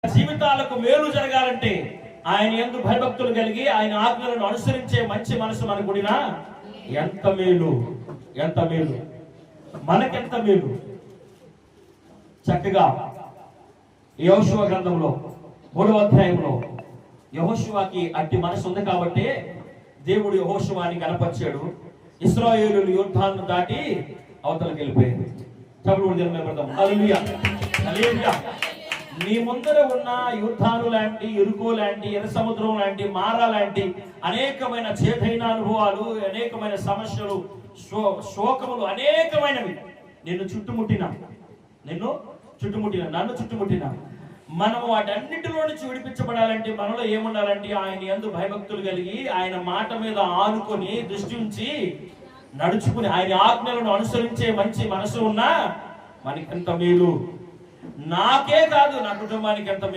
జీవితాలకు మేలు జరగాలంటే ఆయన యందు భయభక్తులు కలిగి ఆయన ఆజ్ఞలను అనుసరించే మంచి మనసు మనకుడినా ఎంత మేలు, ఎంత మేలు, మనకెంత మేలు. చక్కగా యెహోషువ గ్రంథంలో 3వ అధ్యాయంలో యెహోషువకి అట్టి మనసు ఉంది కాబట్టి దేవుడు యెహోషువని కనపరిచాడు. ఇశ్రాయేలులు యోర్దాను దాటి అవతలకు వెళ్ళిపోయారు. చప్పుడు దేవుని హల్లెలూయా, హల్లెలూయా. నీ ముందర ఉన్న యుద్ధాలు లాంటి, ఎరుకో లాంటి, ఎర్ర సముద్రం లాంటి, మారా లాంటి అనేకమైన చేదైన అనుభవాలు, అనేకమైన సమస్యలు, శోకములు అనేకమైనవి నన్ను చుట్టుముట్టిన, నన్ను చుట్టుముట్టిన మనం వాటన్నిటిలో నుంచి విడిపించబడాలంటే మనలో ఏముండాలంటే ఆయన యందు భయభక్తులు కలిగి ఆయన మాట మీద ఆనుకొని దృష్టి ఉంచి నడుచుకుని ఆయన ఆజ్ఞలను అనుసరించే మంచి మనసు ఉన్నా మనకెంత మేలు. నాకే కాదు, నా కుటుంబానికి ఎంత